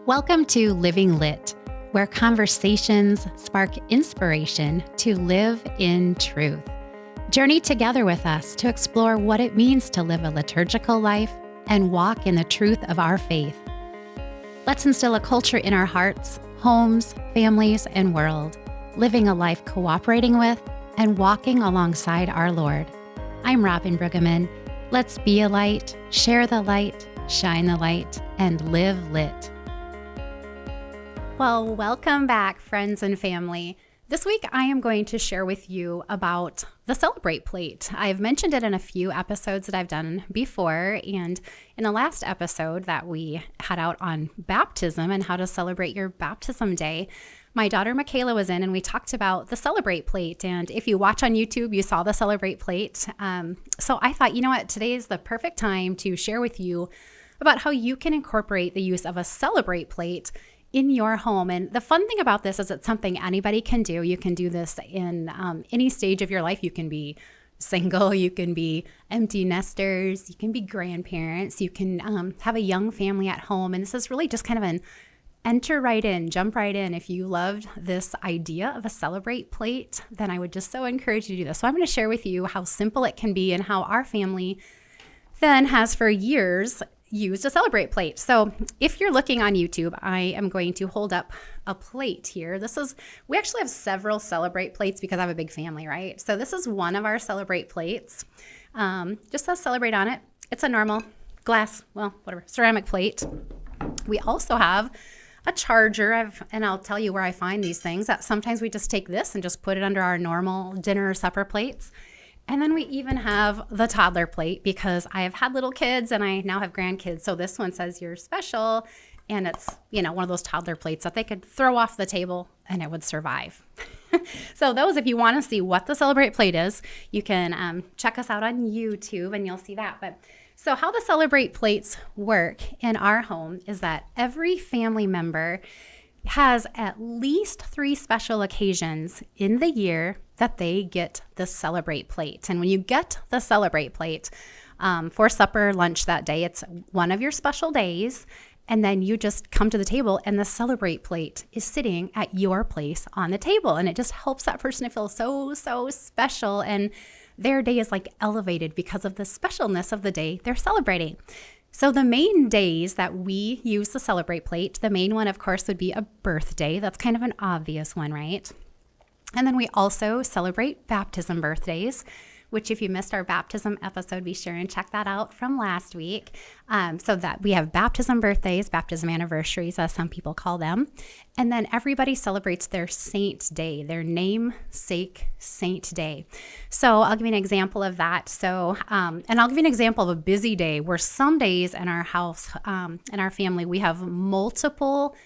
Welcome to Living Lit, where conversations spark inspiration to live in truth. Journey together with us to explore what it means to live a liturgical life and walk in the truth of our faith. Let's instill a culture in our hearts, homes, families, and world, living a life cooperating with and walking alongside our Lord. I'm Robin Brueggemann. Let's be a light, share the light, shine the light, and live lit. Well, welcome back, friends and family. This week, I am going to share with you about the Celebrate Plate. I've mentioned it in a few episodes that I've done before, and in the last episode that we had out on baptism and how to celebrate your baptism day, my daughter Michaela was in and we talked about the Celebrate Plate. And if you watch on YouTube, you saw the Celebrate Plate. So I thought, you know what, today is the perfect time to share with you about how you can incorporate the use of a Celebrate Plate in your home. And the fun thing about this is it's something anybody can do. You can do this in any stage of your life. You can be single, you can be empty nesters, you can be grandparents, you can have a young family at home. And this is really just kind of an enter right in, jump right in. If you loved this idea of a Celebrate Plate, then I would just so encourage you to do this. So I'm going to share with you how simple it can be and how our family then has for years used a Celebrate Plate. So if you're looking on YouTube, I am going to hold up a plate here. We actually have several Celebrate Plates because I have a big family, right? So this is one of our Celebrate Plates. Just says Celebrate on it. It's a normal glass, ceramic plate. We also have a charger, and I'll tell you where I find these things. That sometimes we just take this and just put it under our normal dinner or supper plates. And then we even have the toddler plate because I have had little kids and I now have grandkids. So this one says you're special, and it's, one of those toddler plates that they could throw off the table and it would survive. So those, if you want to see what the Celebrate Plate is, you can check us out on YouTube and you'll see that. But so how the Celebrate Plates work in our home is that every family member has at least 3 special occasions in the year that they get the Celebrate Plate. And when you get the Celebrate Plate for supper, lunch that day, it's one of your special days. And then you just come to the table and the Celebrate Plate is sitting at your place on the table. And it just helps that person to feel so special. And their day is like elevated because of the specialness of the day they're celebrating. So the main days that we use the Celebrate Plate, the main one, of course, would be a birthday. That's kind of an obvious one, right? And then we also celebrate baptism birthdays, which if you missed our baptism episode, be sure and check that out from last week. So that we have baptism birthdays, baptism anniversaries, as some people call them. And then everybody celebrates their saint day, their namesake saint day. So I'll give you an example of that. So, and I'll give you an example of a busy day where some days in our house, in our family, we have multiple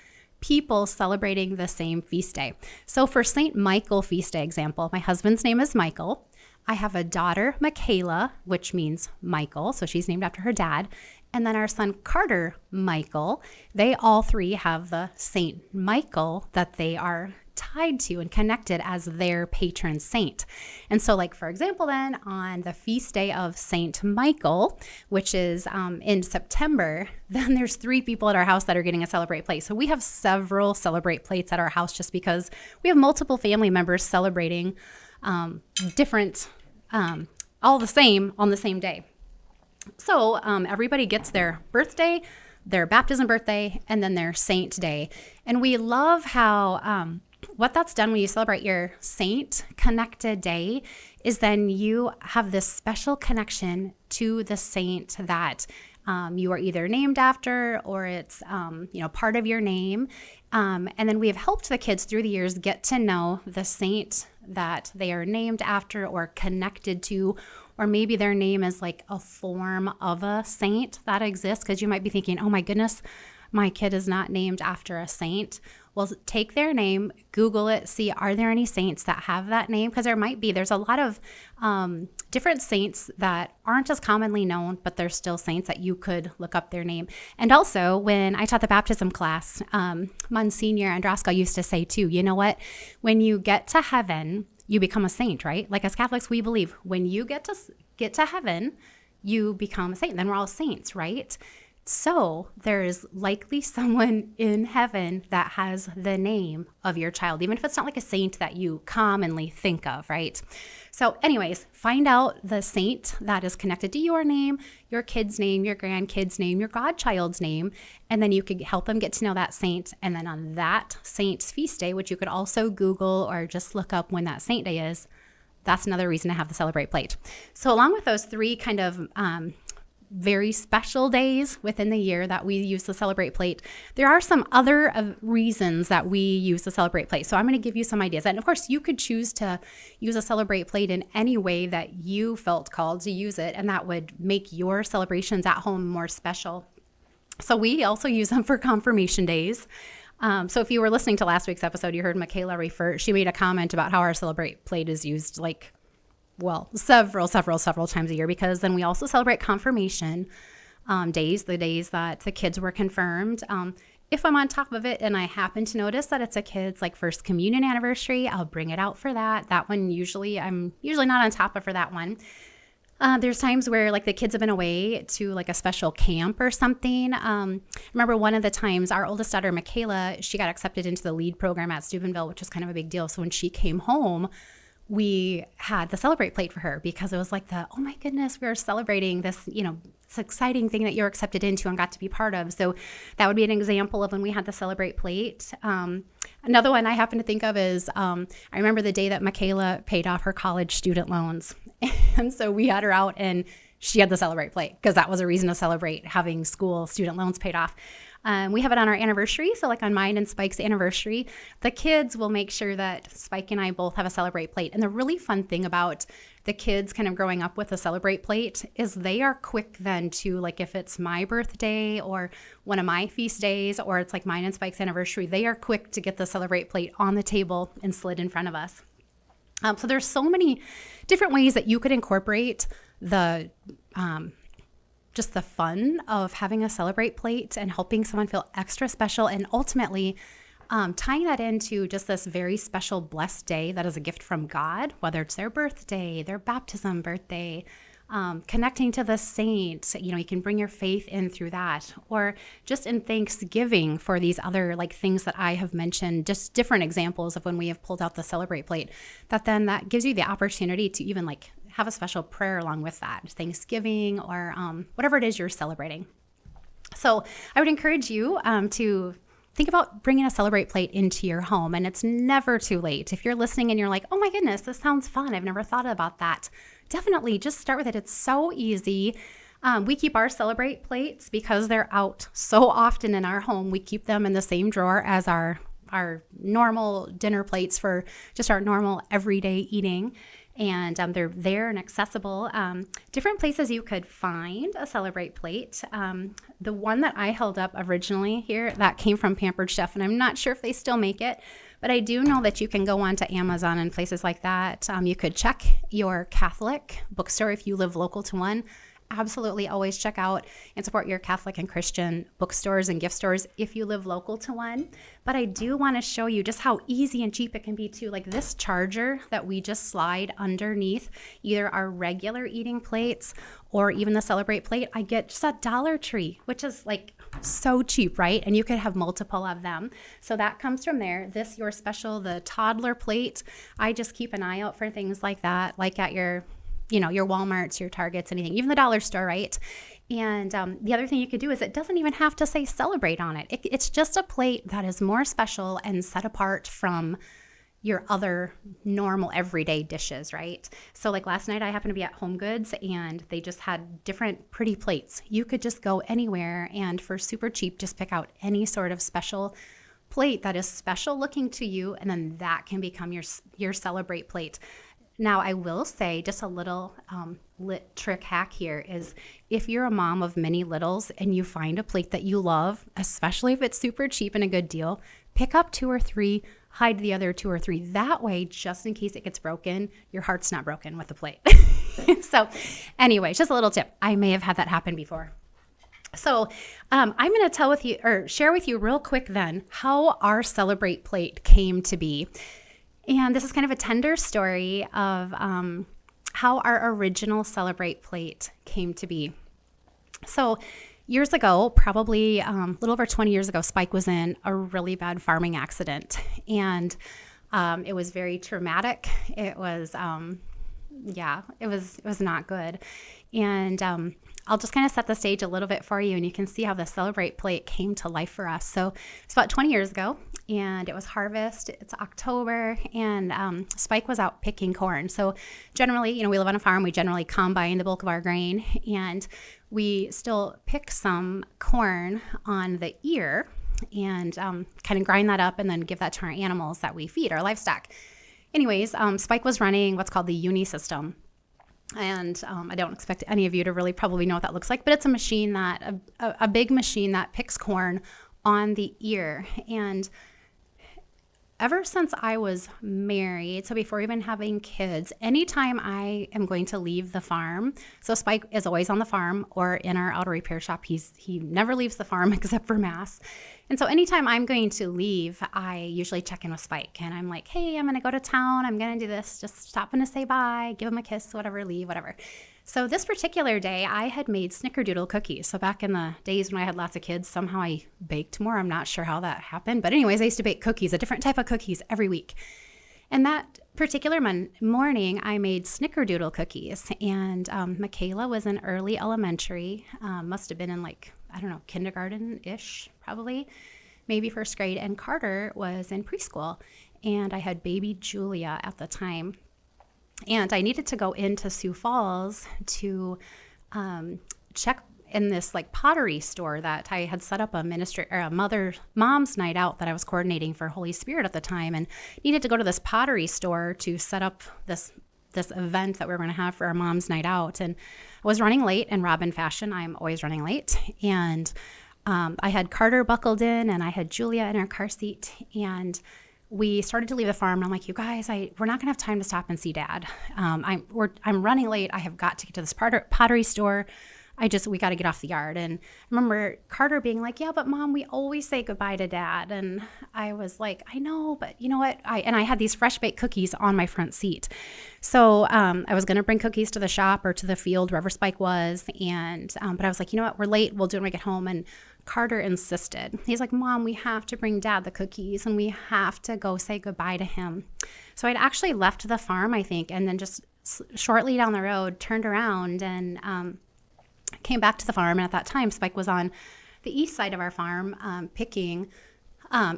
people celebrating the same feast day. So for St. Michael feast day example, my husband's name is Michael. I have a daughter, Michaela, which means Michael, so she's named after her dad. And then our son, Carter Michael. They all 3 have the St. Michael that they are tied to and connected as their patron saint. And so like, for example, then on the feast day of St. Michael, which is in September, then there's 3 people at our house that are getting a Celebrate Plate. So we have several Celebrate Plates at our house just because we have multiple family members celebrating different, all the same on the same day. So everybody gets their birthday, their baptism birthday, and then their saint day. And we love how what that's done when you celebrate your saint connected day is then you have this special connection to the saint that you are either named after or it's part of your name. And then we have helped the kids through the years get to know the saint that they are named after or connected to, or maybe their name is like a form of a saint that exists, because you might be thinking, oh my goodness, my kid is not named after a saint. Well, take their name, Google it, see, are there any saints that have that name? Because there's a lot of different saints that aren't as commonly known, but they're still saints that you could look up their name. And also, when I taught the baptism class, Monsignor Androsco used to say too, you know what, when you get to heaven, you become a saint, right? Like as Catholics, we believe when you get to heaven, you become a saint. Then we're all saints, right? So there is likely someone in heaven that has the name of your child, even if it's not like a saint that you commonly think of, right? So anyways, find out the saint that is connected to your name, your kid's name, your grandkid's name, your godchild's name, and then you could help them get to know that saint. And then on that saint's feast day, which you could also Google or just look up when that saint day is, that's another reason to have the Celebrate plate. So along with those three kind of very special days within the year that we use the Celebrate plate, there are some other reasons that we use the Celebrate plate. So I'm going to give you some ideas. And of course, you could choose to use a Celebrate plate in any way that you felt called to use it, and that would make your celebrations at home more special. So we also use them for confirmation days. So if you were listening to last week's episode, you heard Michaela she made a comment about how our Celebrate plate is used several times a year, because then we also celebrate confirmation days, the days that the kids were confirmed. If I'm on top of it and I happen to notice that it's a kid's first communion anniversary, I'll bring it out for that. That one I'm usually not on top of for that one. There's times where the kids have been away to a special camp or something. Remember one of the times our oldest daughter, Michaela, she got accepted into the lead program at Steubenville, which was kind of a big deal. So when she came home, we had the Celebrate plate for her, because it was oh my goodness, we are celebrating this, this exciting thing that you're accepted into and got to be part of. So that would be an example of when we had the Celebrate plate. Another one I happen to think of is, I remember the day that Michaela paid off her college student loans. And so we had her out and she had the Celebrate plate, because that was a reason to celebrate having school student loans paid off. We have it on our anniversary. So on mine and Spike's anniversary, the kids will make sure that Spike and I both have a Celebrate plate. And the really fun thing about the kids kind of growing up with a Celebrate plate is they are quick then to, if it's my birthday or one of my feast days, or it's mine and Spike's anniversary, they are quick to get the Celebrate plate on the table and slid in front of us. So there's so many different ways that you could incorporate the just the fun of having a Celebrate plate and helping someone feel extra special, and ultimately tying that into just this very special blessed day that is a gift from God, whether it's their birthday, their baptism birthday, connecting to the saint. You can bring your faith in through that, or just in thanksgiving for these other things that I have mentioned, just different examples of when we have pulled out the Celebrate plate, that gives you the opportunity to even have a special prayer along with that, Thanksgiving or whatever it is you're celebrating. So I would encourage you to think about bringing a Celebrate plate into your home, and it's never too late. If you're listening and you're oh my goodness, this sounds fun, I've never thought about that, definitely just start with it. It's so easy. We keep our Celebrate plates because they're out so often in our home. We keep them in the same drawer as our normal dinner plates for just our normal everyday eating. And they're there and accessible. Different places you could find a Celebrate plate. The one that I held up originally here, that came from Pampered Chef, and I'm not sure if they still make it, but I do know that you can go onto Amazon and places like that. You could check your Catholic bookstore if you live local to one. Absolutely always check out and support your Catholic and Christian bookstores and gift stores if you live local to one. But I do want to show you just how easy and cheap it can be too. This charger that we just slide underneath either our regular eating plates or even the Celebrate plate, I get just at Dollar Tree, which is so cheap, right? And you could have multiple of them. So that comes from there. This, your special, the toddler plate, I just keep an eye out for things like that, at your Walmarts, your Targets, anything, even the dollar store, right? And the other thing you could do is it doesn't even have to say Celebrate on it. It's just a plate that is more special and set apart from your other normal everyday dishes, right? So last night I happened to be at Home Goods and they just had different pretty plates. You could just go anywhere and for super cheap, just pick out any sort of special plate that is special looking to you, and then that can become your Celebrate plate. Now, I will say just a little lit trick hack here is if you're a mom of many littles and you find a plate that you love, especially if it's super cheap and a good deal, pick up 2 or 3, hide the other 2 or 3. That way, just in case it gets broken, your heart's not broken with the plate. So anyway, just a little tip. I may have had that happen before. So I'm going to share with you real quick then how our Celebrate plate came to be. And this is kind of a tender story of how our original Celebrate plate came to be. So years ago, probably a little over 20 years ago, Spike was in a really bad farming accident, and it was very traumatic. It was, it was not good. And I'll just kind of set the stage a little bit for you, and you can see how the Celebrate plate came to life for us. So it's about 20 years ago, and it was harvest. It's October, and Spike was out picking corn. So generally, we live on a farm. We generally combine the bulk of our grain, and we still pick some corn on the ear and kind of grind that up and then give that to our animals that we feed, our livestock. Anyways, Spike was running what's called the uni system. And I don't expect any of you to really probably know what that looks like, but it's a machine that, a big machine that picks corn on the ear. And ever since I was married, so before even having kids, anytime I am going to leave the farm, so Spike is always on the farm or in our auto repair shop. He never leaves the farm except for Mass. And so anytime I'm going to leave, I usually check in with Spike, and I'm like, hey, I'm going to go to town. I'm going to do this. Just stop in to say bye, give him a kiss, whatever, leave, whatever. So this particular day, I had made Snickerdoodle cookies. So back in the days when I had lots of kids, somehow I baked more. I'm not sure how that happened. But anyways, I used to bake cookies, a different type of cookies every week. And that particular morning, I made Snickerdoodle cookies. And Michaela was in early elementary, must have been in kindergarten-ish, probably, maybe first grade. And Carter was in preschool. And I had baby Julia at the time. And I needed to go into Sioux Falls to check in this pottery store that I had set up a mom's night out that I was coordinating for Holy Spirit at the time, and needed to go to this pottery store to set up this event that we were going to have for our mom's night out. And I was running late in Robin fashion. I'm always running late. And I had Carter buckled in, and I had Julia in her car seat, and we started to leave the farm, and I'm like, you guys, we're not gonna have time to stop and see Dad. I'm running late. I have got to get to this pottery store. We got to get off the yard. And I remember Carter being like, yeah, but Mom, we always say goodbye to Dad. And I was like, I know, but you know what? I had these fresh baked cookies on my front seat. So I was gonna bring cookies to the shop or to the field, wherever Spike was. And but I was like, you know what? We're late. We'll do it when we get home. And Carter insisted. He's like, Mom, we have to bring Dad the cookies, and we have to go say goodbye to him. So I'd actually left the farm, I think, and then just shortly down the road, turned around and came back to the farm. And at that time, Spike was on the east side of our farm picking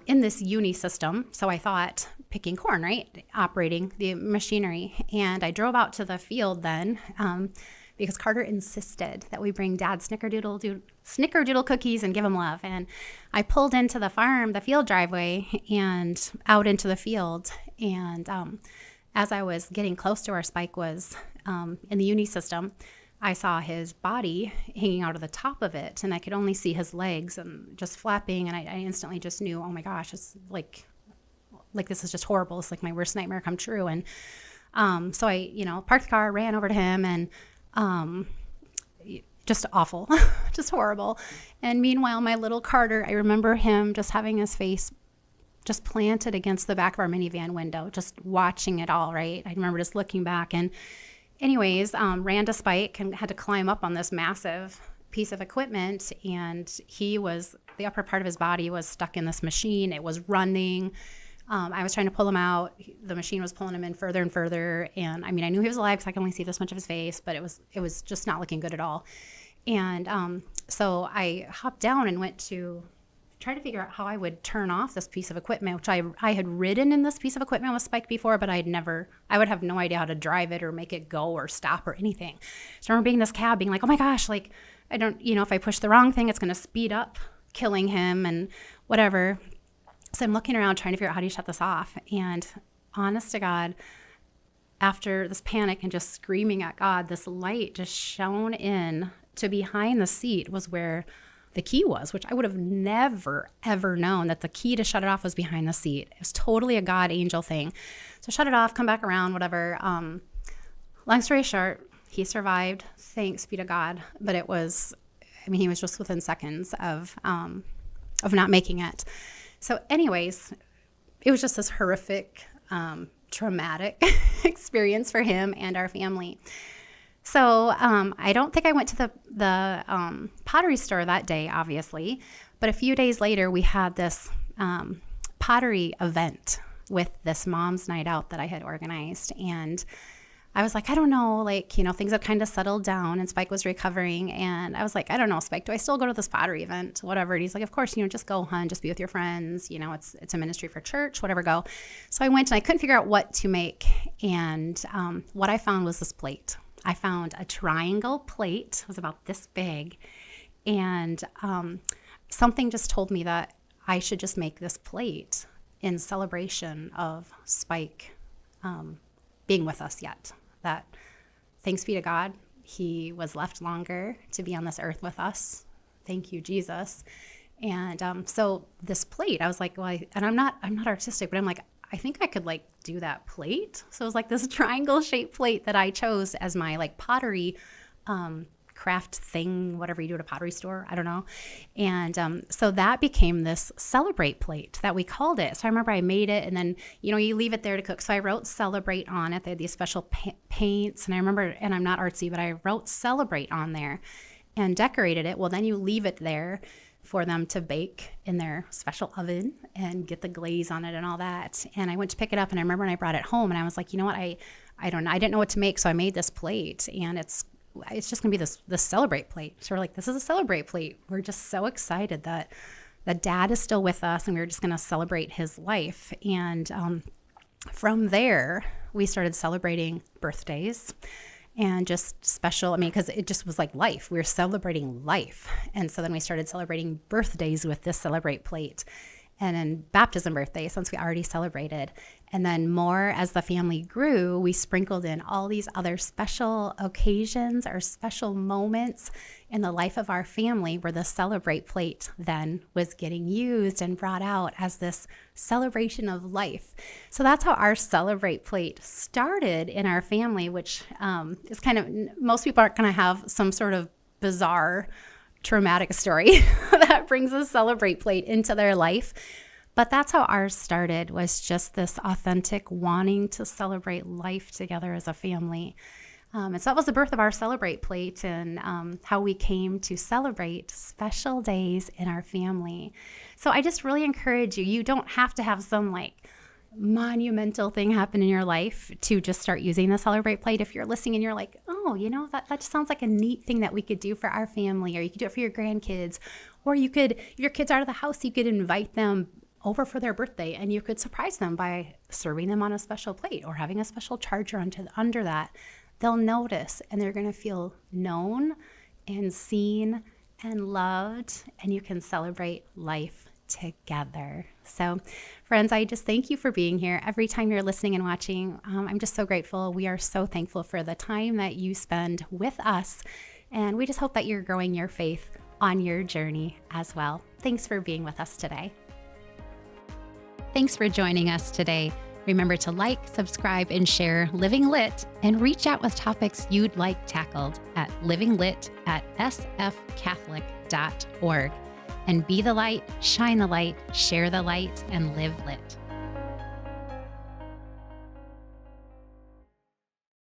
in this uni system. So I thought, picking corn, right? Operating the machinery. And I drove out to the field then because Carter insisted that we bring Dad Snickerdoodle cookies and give him love. And I pulled into the field driveway and out into the field. And as I was getting close to where Spike was in the uni system, I saw his body hanging out of the top of it, and I could only see his legs and just flapping. And I instantly just knew, oh my gosh, it's like this is just horrible. It's like my worst nightmare come true. And so I, parked the car, ran over to him, and just awful, just horrible. And meanwhile, my little Carter, I remember him just having his face just planted against the back of our minivan window, just watching it all, right? I remember just looking back. And anyways, ran to Spike and had to climb up on this massive piece of equipment. And the upper part of his body was stuck in this machine. It was running. I was trying to pull him out. The machine was pulling him in further and further. And I knew he was alive because I could only see this much of his face, but it was just not looking good at all. And so I hopped down and went to try to figure out how I would turn off this piece of equipment, which I had ridden in this piece of equipment with Spike before, but I would have no idea how to drive it or make it go or stop or anything. So I remember being in this cab being like, oh my gosh, I don't, if I push the wrong thing, it's going to speed up killing him and whatever. So I'm looking around trying to figure out how do you shut this off. And honest to God, after this panic and just screaming at God, this light just shone in to behind the seat was where the key was, which I would have never, ever known that the key to shut it off was behind the seat. It was totally a God angel thing. So shut it off, come back around, whatever. Long story short, he survived. Thanks be to God. But he was just within seconds of not making it. So anyways, it was just this horrific, traumatic experience for him and our family. So I don't think I went to the pottery store that day, obviously, but a few days later we had this pottery event with this mom's night out that I had organized. And I was like, I don't know, things have kind of settled down and Spike was recovering. And I was like, I don't know, Spike, do I still go to this pottery event? Whatever. And he's like, of course, just go, hun, just be with your friends. It's a ministry for church, whatever, go. So I went and I couldn't figure out what to make. And what I found was this plate. I found a triangle plate. It was about this big. And something just told me that I should just make this plate in celebration of Spike being with us yet. That thanks be to God, he was left longer to be on this earth with us. Thank you, Jesus. And so this plate, I was like, well, I'm not artistic, but I'm like, I think I could do that plate. So it was this triangle shaped plate that I chose as my pottery craft thing, whatever you do at a pottery store, I don't know. And so that became this celebrate plate that we called it. So I remember I made it, and then, you leave it there to cook. So I wrote celebrate on it. They had these special paints, and I remember, and I'm not artsy, but I wrote celebrate on there and decorated it. Well, then you leave it there for them to bake in their special oven and get the glaze on it and all that. And I went to pick it up, and I remember when I brought it home, and I was like, you know what, I don't know, I didn't know what to make, so I made this plate, and it's just gonna be this celebrate plate. So we're like, this is a celebrate plate. We're just so excited that Dad is still with us, and we were just gonna celebrate his life. And from there, we started celebrating birthdays and just special, because it just was like life. We were celebrating life. And so then we started celebrating birthdays with this celebrate plate. And then baptism birthday, since we already celebrated. And then more as the family grew, we sprinkled in all these other special occasions or special moments in the life of our family where the celebrate plate then was getting used and brought out as this celebration of life. So that's how our celebrate plate started in our family, which is kind of, most people aren't going to have some sort of bizarre traumatic story that brings a celebrate plate into their life. But that's how ours started, was just this authentic wanting to celebrate life together as a family. And so that was the birth of our celebrate plate, and how we came to celebrate special days in our family. So I just really encourage you, you don't have to have some monumental thing happen in your life to just start using the celebrate plate. If you're listening and you're like, oh, that just sounds like a neat thing that we could do for our family, or you could do it for your grandkids, or you could, if your kids are out of the house, you could invite them over for their birthday, and you could surprise them by serving them on a special plate or having a special charger under that. They'll notice, and they're going to feel known and seen and loved, and you can celebrate life together. So friends, I just thank you for being here. Every time you're listening and watching, I'm just so grateful. We are so thankful for the time that you spend with us, and we just hope that you're growing your faith on your journey as well. Thanks for being with us today. Thanks for joining us today. Remember to like, subscribe, and share Living Lit, and reach out with topics you'd like tackled at livinglit@sfcatholic.org. And be the light, shine the light, share the light, and live lit.